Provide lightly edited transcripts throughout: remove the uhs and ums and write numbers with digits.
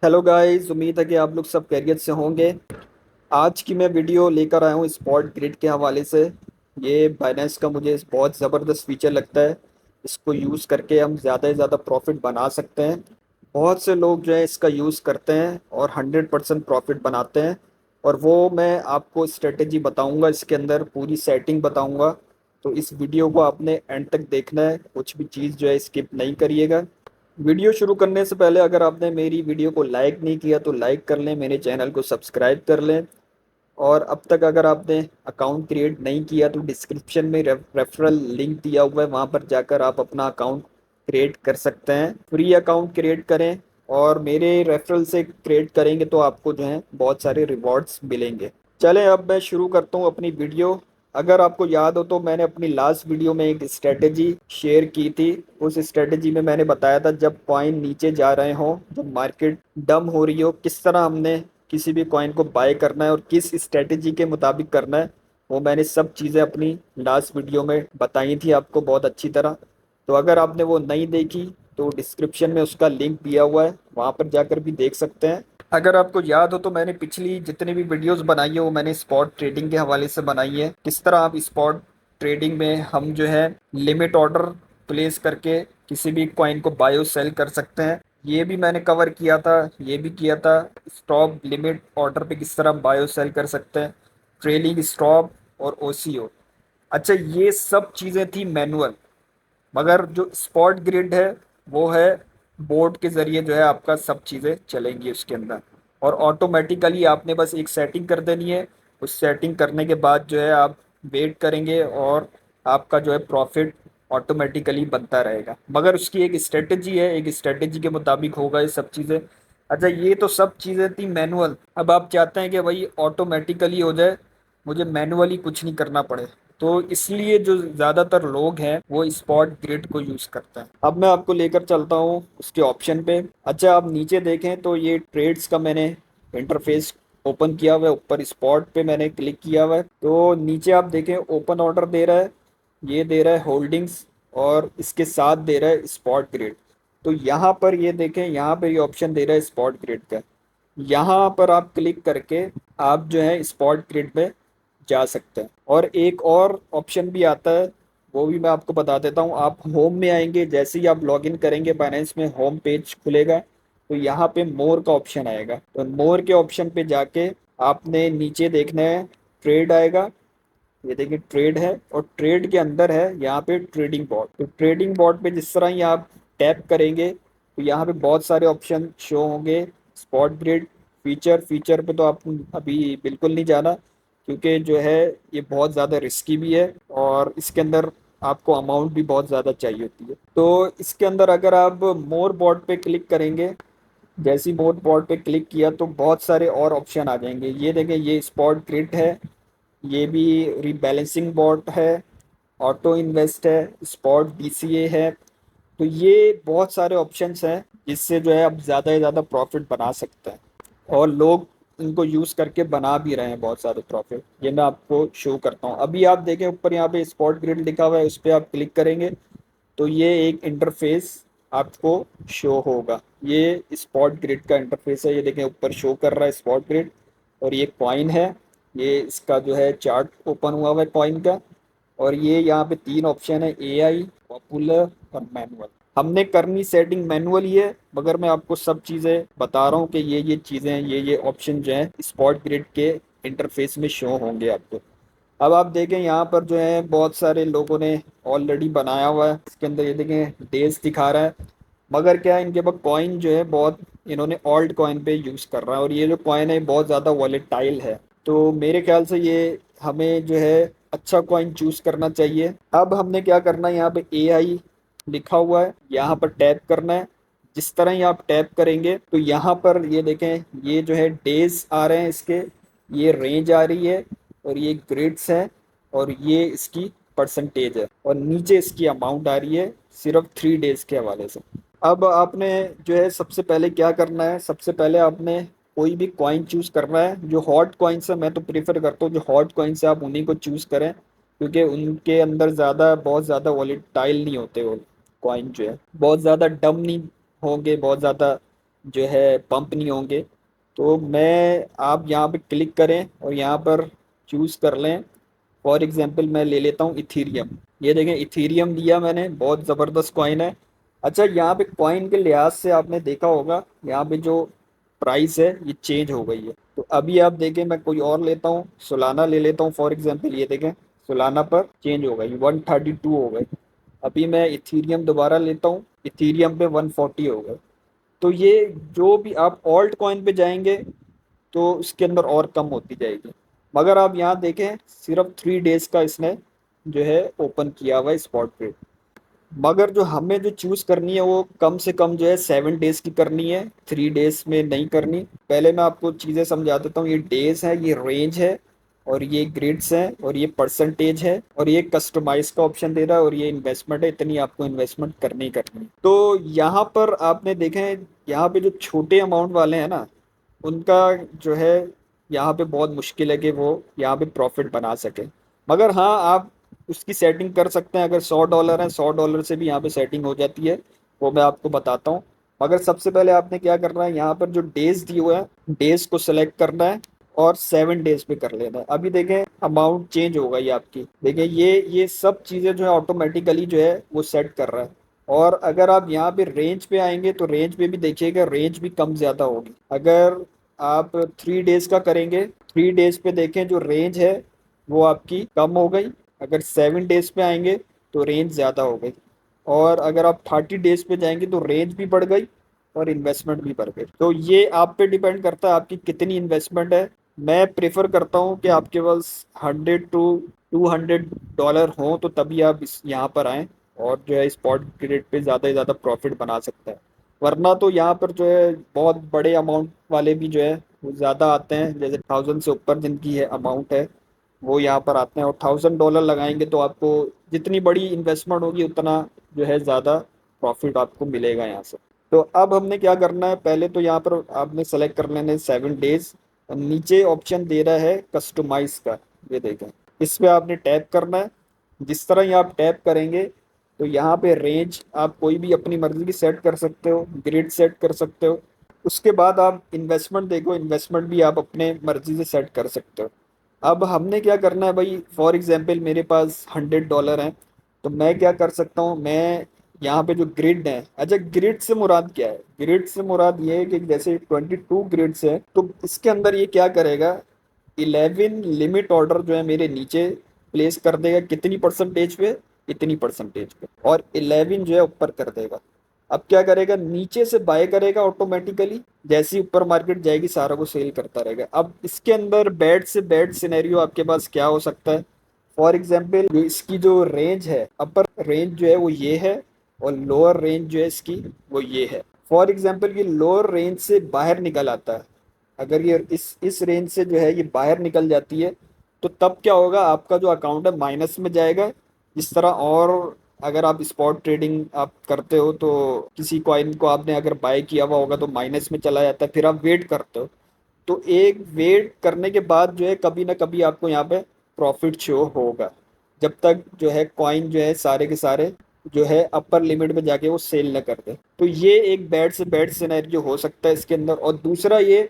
Hello guys, उम्मीद है कि आप लोग सब खैरियत से होंगे। आज की मैं वीडियो लेकर आया हूँ स्पॉट ग्रिड के हवाले से। ये बाइनेंस का मुझे बहुत ज़बरदस्त फीचर लगता है। इसको यूज़ करके हम ज़्यादा से ज़्यादा प्रॉफिट बना सकते हैं। बहुत से लोग जो है इसका यूज़ करते हैं और 100% प्रॉफिट बनाते हैं। और वो मैं आपको स्ट्रेटेजी बताऊंगा, इसके अंदर पूरी सेटिंग बताऊंगा। तो इस वीडियो को आपने एंड तक देखना है, कुछ भी चीज़ जो है स्किप नहीं करिएगा। वीडियो शुरू करने से पहले अगर आपने मेरी वीडियो को लाइक नहीं किया तो लाइक कर लें, मेरे चैनल को सब्सक्राइब कर लें। और अब तक अगर आपने अकाउंट क्रिएट नहीं किया तो डिस्क्रिप्शन में रेफरल लिंक दिया हुआ है, वहाँ पर जाकर आप अपना अकाउंट क्रिएट कर सकते हैं। फ्री अकाउंट क्रिएट करें और मेरे रेफरल से क्रिएट करेंगे तो आपको जो है बहुत सारे रिवॉर्ड्स मिलेंगे। चलें अब मैं शुरू करता हूँ अपनी वीडियो। अगर आपको याद हो तो मैंने अपनी लास्ट वीडियो में एक स्ट्रेटेजी शेयर की थी। उस स्ट्रेटेजी में मैंने बताया था जब कॉइन नीचे जा रहे हो, जब मार्केट डम हो रही हो, किस तरह हमने किसी भी कॉइन को बाय करना है और किस स्ट्रेटेजी के मुताबिक करना है। वो मैंने सब चीज़ें अपनी लास्ट वीडियो में बताई थी आपको बहुत अच्छी तरह। तो अगर आपने वो नहीं देखी तो डिस्क्रिप्शन में उसका लिंक दिया हुआ है, वहाँ पर जाकर भी देख सकते हैं। अगर आपको याद हो तो मैंने पिछली जितनी भी वीडियोस बनाई है वो मैंने स्पॉट ट्रेडिंग के हवाले से बनाई है। किस तरह आप स्पॉट ट्रेडिंग में हम जो है लिमिट ऑर्डर प्लेस करके किसी भी कॉइन को बायो सेल कर सकते हैं, ये भी मैंने कवर किया था। ये भी किया था स्टॉप लिमिट ऑर्डर पे किस तरह बायो सेल कर सकते हैं, ट्रेलिंग स्टॉप और ओसीओ। अच्छा, ये सब चीज़ें थी मैनुअल, मगर जो स्पॉट ग्रिड है वो है बोर्ड के ज़रिए जो है आपका सब चीज़ें चलेंगी उसके अंदर। और ऑटोमेटिकली आपने बस एक सेटिंग कर देनी है। उस सेटिंग करने के बाद जो है आप वेट करेंगे और आपका जो है प्रॉफिट ऑटोमेटिकली बनता रहेगा। मगर उसकी एक स्ट्रेटजी है, एक स्ट्रेटजी के मुताबिक होगा ये सब चीज़ें। अच्छा, ये तो सब चीज़ें थी मैनुअल। अब आप चाहते हैं कि भाई ऑटोमेटिकली हो जाए, मुझे मैनुअली कुछ नहीं करना पड़े। तो इसलिए जो ज़्यादातर लोग हैं वो स्पॉट ग्रिड को यूज़ करते हैं। अब मैं आपको लेकर चलता हूँ उसके ऑप्शन पे। अच्छा, आप नीचे देखें तो ये ट्रेड्स का मैंने इंटरफेस ओपन किया हुआ है। ऊपर स्पॉट पे मैंने क्लिक किया हुआ है तो नीचे आप देखें ओपन ऑर्डर दे रहा है, ये दे रहा है होल्डिंग्स, और इसके साथ दे रहा है स्पॉट ग्रिड। तो यहाँ पर ये देखें, यहाँ पर ये ऑप्शन दे रहा है स्पॉट ग्रिड का। यहाँ पर आप क्लिक करके आप जो है स्पॉट ग्रिड पे जा सकते हैं। और एक और ऑप्शन भी आता है, वो भी मैं आपको बता देता हूँ। आप होम में आएंगे, जैसे ही आप लॉगिन करेंगे बाइनेंस में होम पेज खुलेगा तो यहाँ पे मोर का ऑप्शन आएगा। तो मोर के ऑप्शन पे जाके आपने नीचे देखना है, ट्रेड आएगा। ये देखिए ट्रेड है और ट्रेड के अंदर है यहाँ पे ट्रेडिंग बॉट। तो ट्रेडिंग बॉट पे जिस तरह ही आप टैप करेंगे तो यहाँ पे बहुत सारे ऑप्शन शो होंगे। स्पॉट ग्रिड, फीचर, फीचर पे तो आप अभी बिल्कुल नहीं जाना, क्योंकि जो है ये बहुत ज़्यादा रिस्की भी है और इसके अंदर आपको अमाउंट भी बहुत ज़्यादा चाहिए होती है। तो इसके अंदर अगर आप मोर बॉट पे क्लिक करेंगे, जैसे ही मोर बॉट पे क्लिक किया तो बहुत सारे और ऑप्शन आ जाएंगे। ये देखें, ये स्पॉट ग्रिड है, ये भी रीबैलेंसिंग बॉट है, ऑटो इन्वेस्ट है, स्पॉट डीसीए है। तो ये बहुत सारे ऑप्शंस हैं जिससे जो है आप ज़्यादा से ज़्यादा प्रॉफिट बना सकते हैं। और लोग इनको यूज़ करके बना भी रहे हैं बहुत सारे प्रॉफिट। ये मैं आपको शो करता हूँ। अभी आप देखें ऊपर यहाँ पे स्पॉट ग्रिड लिखा हुआ है, उस पर आप क्लिक करेंगे तो ये एक इंटरफेस आपको शो होगा। ये स्पॉट ग्रिड का इंटरफेस है। ये देखें ऊपर शो कर रहा है स्पॉट ग्रिड, और ये कॉइन है। ये इसका जो है चार्ट ओपन हुआ हुआ है कॉइन का। और ये यहाँ पे तीन ऑप्शन है, एआई, पॉपुलर और मैनुअल। हमने करनी सेटिंग मैनुअल ही है, मगर मैं आपको सब चीज़ें बता रहा हूँ कि ये चीज़ें हैं, ये ऑप्शन जो हैं स्पॉट ग्रिड के इंटरफेस में शो होंगे आपको। अब आप देखें यहाँ पर जो है बहुत सारे लोगों ने ऑलरेडी बनाया हुआ है। इसके अंदर ये देखें डेज दिखा रहा है, मगर क्या है इनके पास कॉइन जो है बहुत, इन्होंने ऑल्ट कॉइन पे यूज़ कर रहा है और ये जो कॉइन है बहुत ज़्यादा वॉलेटाइल है। तो मेरे ख्याल से ये हमें जो है अच्छा कॉइन चूज़ करना चाहिए। अब हमने क्या करना है, यहाँ पे एआई लिखा हुआ है, यहाँ पर टैप करना है। जिस तरह ही आप टैप करेंगे तो यहाँ पर ये देखें, ये जो है डेज आ रहे हैं इसके, ये रेंज आ रही है, और ये ग्रेड्स हैं, और ये इसकी परसेंटेज है, और नीचे इसकी अमाउंट आ रही है सिर्फ 3 डेज के हवाले से। अब आपने जो है सबसे पहले क्या करना है, सबसे पहले आपने कोई भी कॉइन चूज करना है। जो हॉट कॉइन्स है, मैं तो प्रीफर करता हूँ जो हॉट कॉइन्स है आप उन्हीं को चूज करें, क्योंकि उनके अंदर ज़्यादा बहुत ज़्यादा वॉलेटाइल नहीं होते। वो कॉइन जो है बहुत ज़्यादा डम नहीं होंगे, बहुत ज़्यादा जो है पंप नहीं होंगे। तो मैं आप यहाँ पे क्लिक करें और यहाँ पर चूज़ कर लें। फॉर एग्जांपल मैं ले लेता हूँ इथीरियम। ये देखें इथीरियम लिया मैंने, बहुत ज़बरदस्त कॉइन है। अच्छा यहाँ पे कॉइन के लिहाज से आपने देखा होगा यहाँ पे जो प्राइस है ये चेंज हो गई है। तो अभी आप देखें मैं कोई और लेता हूँ, सोलाना ले लेता हूँ फॉर एग्जांपल। ये देखें सोलाना पर चेंज हो गई, 132 हो गई। अभी मैं इथीरियम दोबारा लेता हूँ, इथीरियम पे 140 हो गए। तो ये जो भी आप ऑल्ट कॉइन पे जाएंगे तो उसके अंदर और कम होती जाएगी। मगर आप यहाँ देखें सिर्फ 3 डेज का इसने जो है ओपन किया हुआ है स्पॉट पे। मगर जो हमें जो चूज करनी है वो कम से कम जो है 7 डेज की करनी है, 3 डेज में नहीं करनी। पहले मैं आपको चीज़ें समझा देता हूँ। ये डेज है, ये रेंज है, और ये ग्रिड्स हैं, और ये परसेंटेज है, और ये कस्टमाइज का ऑप्शन दे रहा है, और ये इन्वेस्टमेंट है, इतनी आपको इन्वेस्टमेंट करनी ही करनी है। तो यहाँ पर आपने देखें यहाँ पे जो छोटे अमाउंट वाले हैं ना, उनका जो है यहाँ पे बहुत मुश्किल है कि वो यहाँ पे प्रॉफिट बना सके। मगर हाँ आप उसकी सेटिंग कर सकते हैं। अगर $100 है, $100 से भी यहाँ पे सेटिंग हो जाती है, वो मैं आपको बताता हूँ। मगर सबसे पहले आपने क्या करना है, यहाँ पर जो डेज दिए हुए हैं डेज को सेलेक्ट करना है और 7 डेज पे कर लेना है। अभी देखें अमाउंट चेंज हो गई आपकी, देखें ये सब चीज़ें जो है ऑटोमेटिकली जो है वो सेट कर रहा है। और अगर आप यहाँ पे रेंज पे आएंगे तो रेंज पे भी देखिएगा, रेंज भी कम ज़्यादा होगी। अगर आप 3 डेज का करेंगे, 3 डेज पे देखें जो रेंज है वो आपकी कम हो गई। अगर 7 डेज पे आएंगे तो रेंज ज़्यादा हो गई। और अगर आप 30 डेज पे जाएंगे तो रेंज भी बढ़ गई और इन्वेस्टमेंट भी बढ़ गई। तो ये आप पे डिपेंड करता है आपकी कितनी इन्वेस्टमेंट है। मैं प्रेफर करता हूँ कि आपके पास 100 to 200 डॉलर हो तो तभी आप इस यहाँ पर आएँ और जो है स्पॉट ट्रेड पे ज़्यादा से ज़्यादा प्रॉफिट बना सकते हैं। वरना तो यहाँ पर जो है बहुत बड़े अमाउंट वाले भी जो है वो ज़्यादा आते हैं, जैसे 1000 से ऊपर जिनकी है अमाउंट है वो यहाँ पर आते हैं। और $1000 लगाएंगे तो आपको जितनी बड़ी इन्वेस्टमेंट होगी उतना जो है ज़्यादा प्रॉफिट आपको मिलेगा यहाँ से। तो अब हमने क्या करना है, पहले तो यहाँ पर आपने सेलेक्ट कर लेना है 7 डेज। नीचे ऑप्शन दे रहा है कस्टमाइज का, ये देखें इस पे आपने टैप करना है। जिस तरह ही आप टैप करेंगे तो यहाँ पे रेंज आप कोई भी अपनी मर्जी की सेट कर सकते हो, ग्रिड सेट कर सकते हो। उसके बाद आप इन्वेस्टमेंट देखो, इन्वेस्टमेंट भी आप अपने मर्जी से सेट कर सकते हो। अब हमने क्या करना है भाई, फॉर एग्जांपल मेरे पास $100 हैं, तो मैं क्या कर सकता हूँ, मैं यहाँ पे जो ग्रिड है, अच्छा ग्रिड से मुराद क्या है, ग्रिड से मुराद ये है कि जैसे 22 ग्रिड्स है तो इसके अंदर ये क्या करेगा, 11 लिमिट ऑर्डर जो है मेरे नीचे प्लेस कर देगा, कितनी परसेंटेज पे, इतनी परसेंटेज पे, और 11 जो है ऊपर कर देगा। अब क्या करेगा, नीचे से बाय करेगा ऑटोमेटिकली, जैसी ऊपर मार्केट जाएगी सारा को सेल करता रहेगा। अब इसके अंदर बैड से बैड सिनेरियो आपके पास क्या हो सकता है, फॉर एग्जाम्पल इसकी जो रेंज है, अपर रेंज जो है वो ये है, और लोअर रेंज जो है इसकी वो ये है। फॉर एग्जाम्पल ये लोअर रेंज से बाहर निकल आता है, अगर ये इस रेंज से जो है ये बाहर निकल जाती है तो तब क्या होगा, आपका जो अकाउंट है माइनस में जाएगा। जिस तरह, और अगर आप स्पॉट ट्रेडिंग आप करते हो तो किसी कॉइन को आपने अगर बाय किया हुआ होगा तो माइनस में चला जाता है, फिर आप वेट करते हो। तो एक वेट करने के बाद जो है कभी ना कभी आपको यहाँ पे प्रॉफिट शो होगा, जब तक जो है कॉइन जो है सारे के सारे जो है अपर लिमिट में जाके वो सेल न कर दे। तो ये एक बैड से बैड सिनेरियो हो सकता है इसके अंदर। और दूसरा ये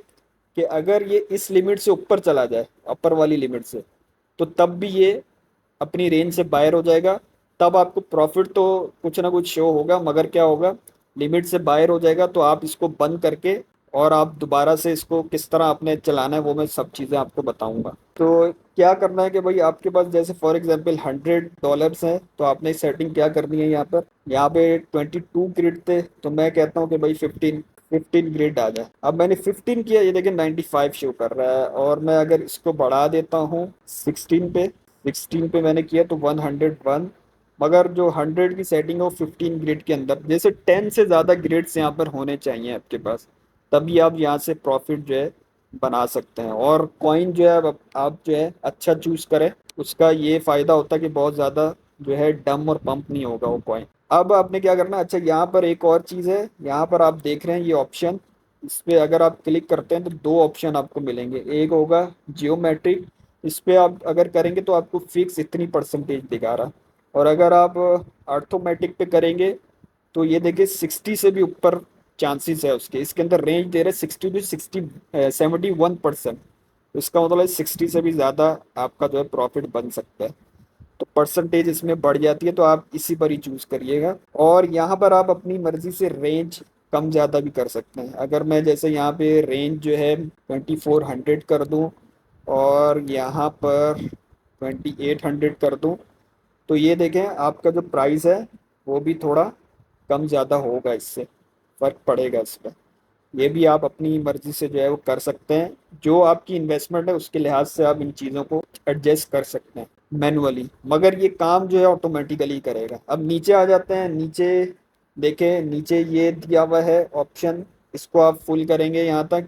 कि अगर ये इस लिमिट से ऊपर चला जाए, अपर वाली लिमिट से, तो तब भी ये अपनी रेंज से बाहर हो जाएगा। तब आपको प्रॉफिट तो कुछ ना कुछ शो होगा, मगर क्या होगा, लिमिट से बाहर हो जाएगा तो आप इसको बंद करके और आप दोबारा से इसको किस तरह आपने चलाना है वो मैं सब चीज़ें आपको बताऊंगा। तो क्या करना है कि भाई आपके पास जैसे फॉर एग्जांपल $100 हैं, तो आपने सेटिंग क्या करनी है, यहाँ पर यहाँ पे 22 ग्रिड थे, तो मैं कहता हूँ कि भाई 15 ग्रिड आ जाए। अब मैंने 15 किया, ये देखिए 95 शो कर रहा है। और मैं अगर इसको बढ़ा देता हूँ 16 पे मैंने किया तो 101। मगर जो 100 की सेटिंग है वो 15 ग्रिड के अंदर, जैसे 10 से ज़्यादा ग्रिड्स यहाँ पर होने चाहिए आपके पास, तभी आप यहाँ से प्रॉफिट जो है बना सकते हैं। और कॉइन जो है आप जो है अच्छा चूज करें, उसका ये फ़ायदा होता है कि बहुत ज़्यादा जो है डम और पंप नहीं होगा वो कॉइन। अब आपने क्या करना है, अच्छा यहाँ पर एक और चीज़ है, यहाँ पर आप देख रहे हैं ये ऑप्शन, इस पे अगर आप क्लिक करते हैं तो दो ऑप्शन आपको मिलेंगे। एक होगा जियोमेट्रिक, इस पे आप अगर करेंगे तो आपको फिक्स इतनी परसेंटेज दिखा रहा। और अगर आप अर्थोमेटिक पे करेंगे तो ये देखिए 60 से भी ऊपर चांसेस है उसके। इसके अंदर रेंज दे रहे 60 to 71%। इसका मतलब 60 से भी ज़्यादा आपका जो है प्रॉफिट बन सकता है। तो परसेंटेज इसमें बढ़ जाती है, तो आप इसी पर ही चूज करिएगा। और यहाँ पर आप अपनी मर्जी से रेंज कम ज़्यादा भी कर सकते हैं। अगर मैं जैसे यहाँ पे रेंज जो है 2400 कर दूँ और यहाँ पर 2800 कर दूँ, तो ये देखें आपका जो प्राइस है वो भी थोड़ा कम ज़्यादा होगा, इससे फर्क पड़ेगा इस पर। ये भी आप अपनी मर्जी से जो है वो कर सकते हैं। जो आपकी इन्वेस्टमेंट है उसके लिहाज से आप इन चीज़ों को एडजस्ट कर सकते हैं मैनुअली, मगर ये काम जो है ऑटोमेटिकली करेगा। अब नीचे आ जाते हैं। नीचे देखें, नीचे ये दिया हुआ है ऑप्शन, इसको आप फुल करेंगे यहाँ तक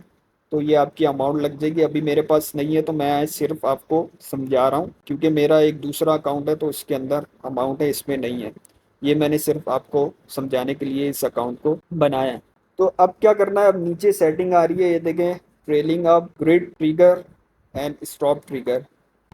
तो ये आपकी अमाउंट लग जाएगी। अभी मेरे पास नहीं है तो मैं सिर्फ आपको समझा रहा हूँ, क्योंकि मेरा एक दूसरा अकाउंट है तो उसके अंदर अमाउंट है, इसमें नहीं है। ये मैंने सिर्फ आपको समझाने के लिए इस अकाउंट को बनाया है। तो अब क्या करना है, अब नीचे सेटिंग आ रही है, ये देखें, trailing up, grid trigger and stop trigger.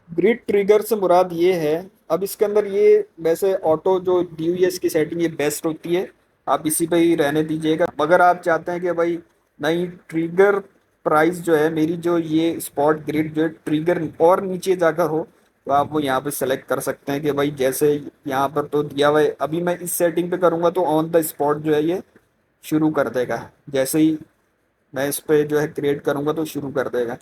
Grid trigger से मुराद ये है, अब इसके अंदर ये वैसे ऑटो जो डी हुई है इसकी सेटिंग ये बेस्ट होती है, आप इसी पे ही रहने दीजिएगा। मगर आप चाहते हैं कि भाई नहीं, ट्रिगर प्राइस जो है मेरी, जो ये स्पॉट ग्रिड जो है ट्रिगर और नीचे जाकर हो, तो आप वो यहाँ पे सेलेक्ट कर सकते हैं कि भाई जैसे यहाँ पर तो दिया हुआ है। अभी मैं इस सेटिंग पे करूँगा तो ऑन द स्पॉट जो है ये शुरू कर देगा, जैसे ही मैं इस पे जो है क्रिएट करूँगा तो शुरू कर देगा।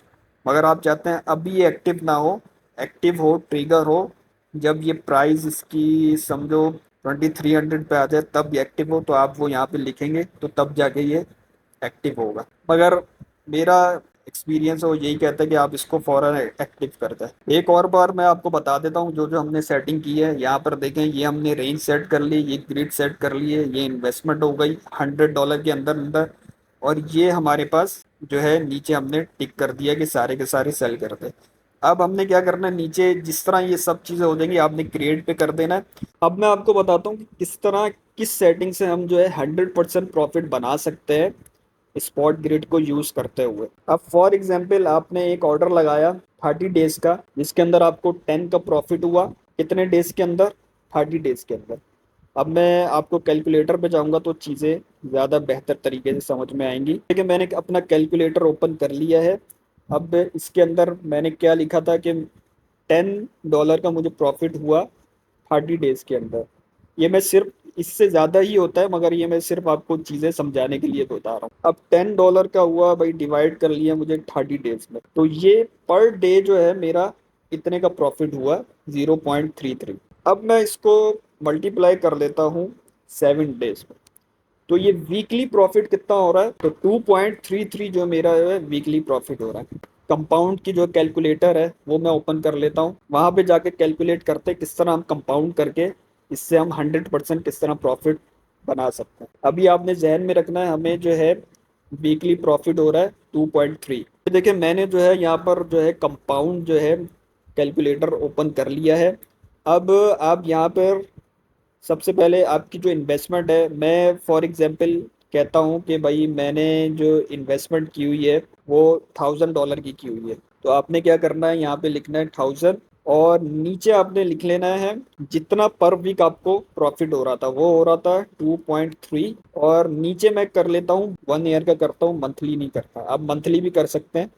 मगर आप चाहते हैं अभी ये एक्टिव ना हो, एक्टिव हो, ट्रिगर हो जब ये प्राइस इसकी समझो 2300 पे आ जाए, तब ये एक्टिव हो, तो आप वो यहाँ पे लिखेंगे तो तब जाके ये एक्टिव होगा। मगर मेरा एक्सपीरियंस वो यही कहता है कि आप इसको फौरन एक्टिव कर दें। एक और बार मैं आपको बता देता हूँ जो जो हमने सेटिंग की है। यहाँ पर देखें, ये हमने रेंज सेट कर ली, ये ग्रिड सेट कर ली है, ये इन्वेस्टमेंट हो गई $100 के अंदर अंदर, और ये हमारे पास जो है नीचे हमने टिक कर दिया कि सारे के सारे सेल कर दे। अब हमने क्या करना है, नीचे जिस तरह ये सब चीज़ें हो जाएंगी आपने क्रिएट पे कर देना है। अब मैं आपको बताता हूँ कि किस तरह, किस सेटिंग से हम जो है 100% प्रॉफिट बना सकते हैं स्पॉट ग्रिड को यूज करते हुए। अब फॉर एग्जांपल आपने एक ऑर्डर लगाया 30 डेज का, जिसके अंदर आपको 10 का प्रॉफिट हुआ। कितने डेज के अंदर? 30 डेज के अंदर। अब मैं आपको कैलकुलेटर पे जाऊंगा तो चीज़ें ज़्यादा बेहतर तरीके से समझ में आएंगी। देखिए मैंने अपना कैलकुलेटर ओपन कर लिया है। अब इसके अंदर मैंने क्या लिखा था कि $10 का मुझे प्रॉफिट हुआ 30 डेज के अंदर। ये मैं सिर्फ, इससे ज़्यादा ही होता है मगर ये मैं सिर्फ आपको चीज़ें समझाने के लिए बता रहा हूँ। अब $10 का हुआ भाई, डिवाइड कर लिया मुझे 30 डेज में, तो ये पर डे जो है मेरा इतने का प्रॉफिट हुआ 0.33। अब मैं इसको मल्टीप्लाई कर लेता हूँ 7 डेज में, तो ये वीकली प्रॉफिट कितना हो रहा है, तो 2.33 जो मेरा है वीकली प्रॉफिट हो रहा है। कंपाउंड की जो कैलकुलेटर है वो मैं ओपन कर लेता हूँ, वहां पे जाके कैलकुलेट करते हैं किस तरह हम कंपाउंड करके इससे हम 100% किस तरह प्रॉफिट बना सकते हैं। अभी आपने जहन में रखना है हमें जो है वीकली प्रॉफिट हो रहा है 2.3। देखिए मैंने जो है यहाँ पर जो है कंपाउंड जो है कैलकुलेटर ओपन कर लिया है। अब आप यहाँ पर सबसे पहले आपकी जो इन्वेस्टमेंट है, मैं फॉर एग्जांपल कहता हूँ कि भाई मैंने जो इन्वेस्टमेंट की हुई है वो $1000 की हुई है, तो आपने क्या करना है, यहाँ पे लिखना है 1000 और नीचे आपने लिख लेना है जितना पर वीक आपको प्रॉफिट हो रहा था, वो हो रहा था 2.3। और नीचे मैं कर लेता हूँ 1 ईयर का करता हूँ, मंथली नहीं करता। आप मंथली भी कर सकते हैं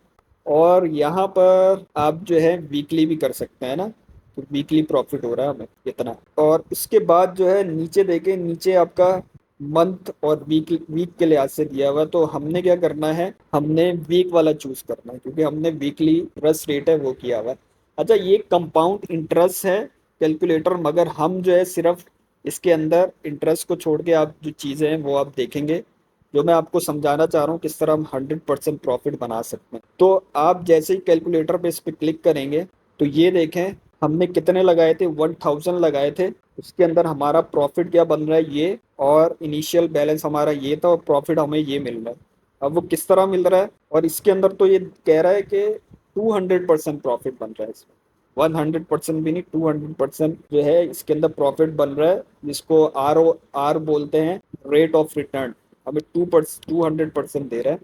और यहाँ पर आप जो है वीकली भी कर सकते हैं ना, तो वीकली प्रॉफिट हो रहा है हमें इतना। और इसके बाद जो है नीचे देखें, नीचे आपका मंथ और वीक वीक के लिहाज से दिया हुआ है, तो हमने क्या करना है, हमने वीक वाला चूज करना है क्योंकि हमने वीकली इंटरेस्ट रेट है वो किया हुआ है। अच्छा, ये कंपाउंड इंटरेस्ट है कैलकुलेटर, मगर हम जो है सिर्फ इसके अंदर इंटरेस्ट को छोड़ के आप जो चीज़ें हैं वो आप देखेंगे, जो मैं आपको समझाना चाह रहा हूँ किस तरह हम 100% प्रॉफिट बना सकते हैं। तो आप जैसे ही कैलकुलेटर पे इस पर क्लिक करेंगे तो ये देखें हमने कितने लगाए थे, 1000 लगाए थे। उसके अंदर हमारा प्रॉफिट क्या बन रहा है ये, और इनिशियल बैलेंस हमारा ये था और प्रॉफिट हमें ये मिल रहा है। अब वो किस तरह मिल रहा है, और इसके अंदर तो ये कह रहा है कि 200% प्रॉफिट बन रहा है इसमें। 100% भी नहीं, 200% जो है इसके अंदर प्रॉफिट बन रहा है, जिसको आर बोलते हैं, रेट ऑफ रिटर्न। हमें 200% दे रहा है।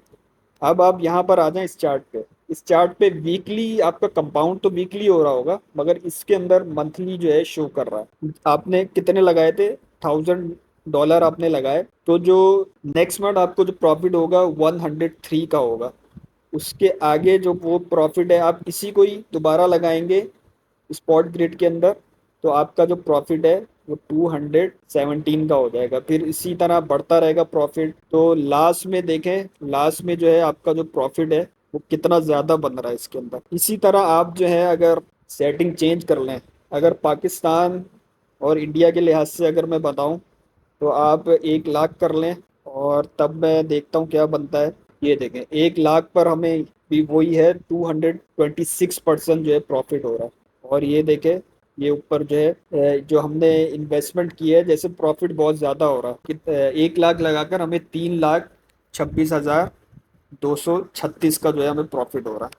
अब आप यहाँ पर आ जाएं इस चार्ट पे। इस चार्ट पे वीकली आपका कंपाउंड तो वीकली हो रहा होगा, मगर इसके अंदर मंथली जो है शो कर रहा है। आपने कितने लगाए थे, 1000 डॉलर आपने लगाए तो जो नेक्स्ट मंथ आपको जो प्रॉफिट होगा 103 का होगा। उसके आगे जो वो प्रॉफिट है आप इसी को ही दोबारा लगाएंगे स्पॉट ग्रिड के अंदर, तो आपका जो प्रॉफिट है वो 217 का हो जाएगा। फिर इसी तरह बढ़ता रहेगा प्रॉफिट। तो लास्ट में देखें, लास्ट में जो है आपका जो प्रॉफिट है वो कितना ज़्यादा बन रहा है इसके अंदर। इसी तरह आप जो है अगर सेटिंग चेंज कर लें, अगर पाकिस्तान और इंडिया के लिहाज से अगर मैं बताऊं, तो आप 1 लाख कर लें और तब मैं देखता हूँ क्या बनता है। ये देखें 1 लाख पर हमें भी वही है 226% जो है प्रॉफिट हो रहा है। और ये देखें ये ऊपर जो है जो हमने इन्वेस्टमेंट की है, जैसे प्रॉफिट बहुत ज़्यादा हो रहा है कि 1 लाख लगाकर हमें 3,26,236 का जो है हमें प्रॉफिट हो रहा है।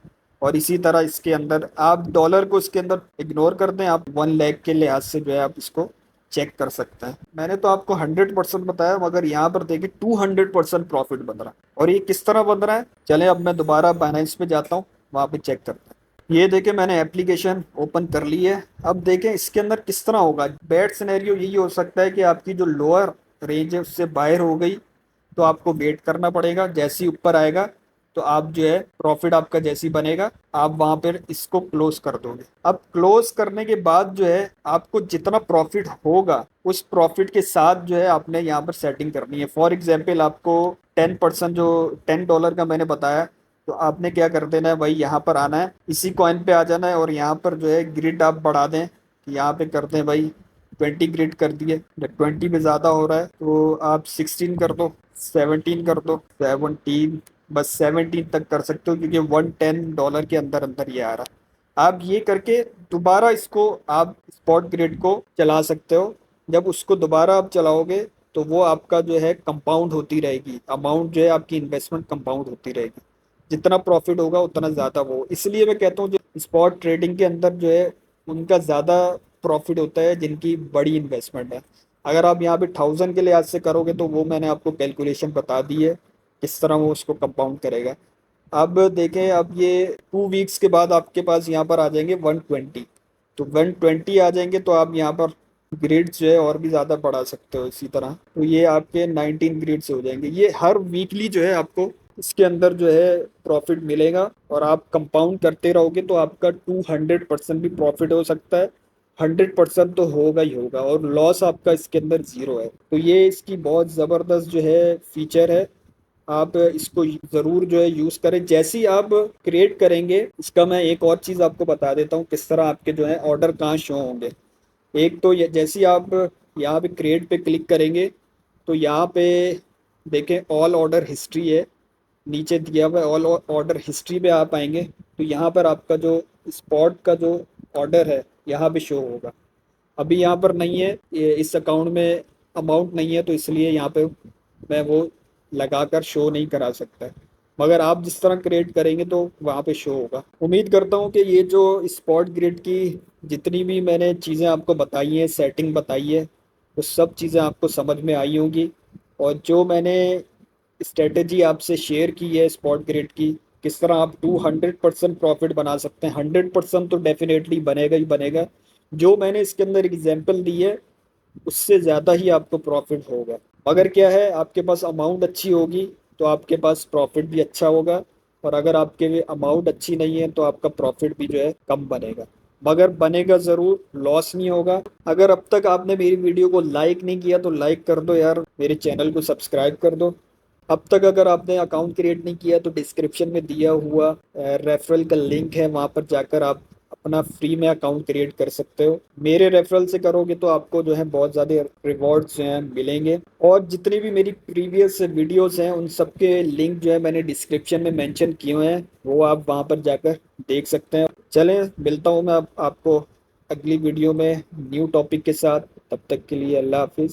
और इसी तरह इसके अंदर आप डॉलर को इसके अंदर इग्नोर कर दें, आप 1 लाख के लिहाज से जो है आप इसको चेक कर सकते हैं। मैंने तो आपको 100% बताया, मगर यहाँ पर देखिए 200% प्रॉफिट बन रहा है। और ये किस तरह बन रहा है, चलें अब मैं दोबारा बाइनेंस पे जाता हूँ, वहाँ पे चेक करते हैं। ये देखें मैंने एप्लीकेशन ओपन कर ली है। अब देखें इसके अंदर किस तरह होगा। बैड सिनेरियो यही हो सकता है कि आपकी जो लोअर रेंज है उससे बाहर हो गई, तो आपको वेट करना पड़ेगा। जैसे ही ऊपर आएगा तो आप जो है प्रॉफिट आपका जैसे ही बनेगा आप वहां पर इसको क्लोज कर दोगे। अब क्लोज करने के बाद जो है आपको जितना प्रॉफिट होगा उस प्रॉफिट के साथ जो है आपने यहाँ पर सेटिंग करनी है। फॉर एग्जाम्पल आपको 10% जो $10 का मैंने बताया, तो आपने क्या कर देना है भाई, यहाँ पर आना है, इसी कॉइन पे आ जाना है और यहाँ पर जो है ग्रिड आप बढ़ा दें। यहाँ पे करते हैं भाई 20 ग्रिड कर दिए। जब 20 में ज़्यादा हो रहा है तो आप 16 कर दो, 17 कर दो, 17, बस 17 तक कर सकते हो क्योंकि $110 के अंदर अंदर ये आ रहा है। आप ये करके दोबारा इसको आप स्पॉट ग्रिड को चला सकते हो। जब उसको दोबारा आप चलाओगे तो वो आपका जो है कंपाउंड होती रहेगी, अमाउंट जो है आपकी इन्वेस्टमेंट कंपाउंड होती रहेगी। जितना प्रॉफिट होगा उतना ज़्यादा वो, इसलिए मैं कहता हूँ जो स्पॉट ट्रेडिंग के अंदर जो है उनका ज़्यादा प्रॉफिट होता है जिनकी बड़ी इन्वेस्टमेंट है। अगर आप यहाँ पे 1000 के लिहाज से करोगे तो वो मैंने आपको कैलकुलेशन बता दी है किस तरह वो उसको कंपाउंड करेगा। अब देखें, अब ये 2 वीक्स के बाद आपके पास यहाँ पर आ जाएंगे 120। तो 120 आ जाएंगे तो आप यहाँ पर ग्रेड्स जो है और भी ज़्यादा बढ़ा सकते हो इसी तरह। तो ये आपके 19 ग्रेड्स हो जाएंगे। ये हर वीकली जो है आपको इसके अंदर जो है प्रॉफिट मिलेगा और आप कंपाउंड करते रहोगे तो आपका 200% भी प्रॉफिट हो सकता है। 100% तो होगा ही होगा और लॉस आपका इसके अंदर ज़ीरो है। तो ये इसकी बहुत ज़बरदस्त जो है फीचर है। आप इसको ज़रूर जो है यूज़ करें। जैसे ही आप क्रिएट करेंगे, इसका मैं एक और चीज़ आपको बता देता हूँ किस तरह आपके जो है ऑर्डर कहाँ शो होंगे। एक तो जैसे ही आप यहाँ पे क्रिएट पे क्लिक करेंगे तो यहाँ पे देखें ऑल ऑर्डर हिस्ट्री है, नीचे दिया हुआ है ऑल ऑर्डर हिस्ट्री पे आप आएंगे तो यहाँ पर आपका जो स्पॉट का जो ऑर्डर है यहाँ पे शो होगा। अभी यहाँ पर नहीं है, ये इस अकाउंट में अमाउंट नहीं है तो इसलिए यहाँ पे मैं वो लगाकर शो नहीं करा सकता। मगर आप जिस तरह क्रिएट करेंगे तो वहाँ पे शो होगा। उम्मीद करता हूँ कि ये जो स्पॉट ग्रिड की जितनी भी मैंने चीज़ें आपको बताई हैं, सेटिंग बताई है, वो सब चीज़ें आपको समझ में आई होंगी। और जो मैंने स्ट्रेटेजी आपसे शेयर की है स्पॉट ग्रिड की, किस तरह आप 200% प्रॉफिट बना सकते हैं, 100% तो डेफिनेटली बनेगा ही बनेगा। जो मैंने इसके अंदर एग्जांपल दी है उससे ज़्यादा ही आपको प्रॉफिट होगा। मगर क्या है, आपके पास अमाउंट अच्छी होगी तो आपके पास प्रॉफिट भी अच्छा होगा। और अगर आपके अमाउंट अच्छी नहीं है तो आपका प्रॉफिट भी जो है कम बनेगा। मगर बनेगा ज़रूर, लॉस नहीं होगा। अगर अब तक आपने मेरी वीडियो को लाइक नहीं किया तो लाइक कर दो यार, मेरे चैनल को सब्सक्राइब कर दो। अब तक अगर आपने अकाउंट क्रिएट नहीं किया तो डिस्क्रिप्शन में दिया हुआ रेफरल का लिंक है, वहाँ पर जाकर आप अपना फ्री में अकाउंट क्रिएट कर सकते हो। मेरे रेफरल से करोगे तो आपको जो है बहुत ज़्यादा रिवॉर्ड्स जो हैं मिलेंगे। और जितनी भी मेरी प्रीवियस वीडियोस हैं उन सब के लिंक जो है मैंने डिस्क्रिप्शन में मेंशन किए हुए हैं, वो आप वहाँ पर जाकर देख सकते हैं। चलें मिलता हूँ मैं आपको अगली वीडियो में न्यू टॉपिक के साथ। तब तक के लिए अल्लाह हाफिज़।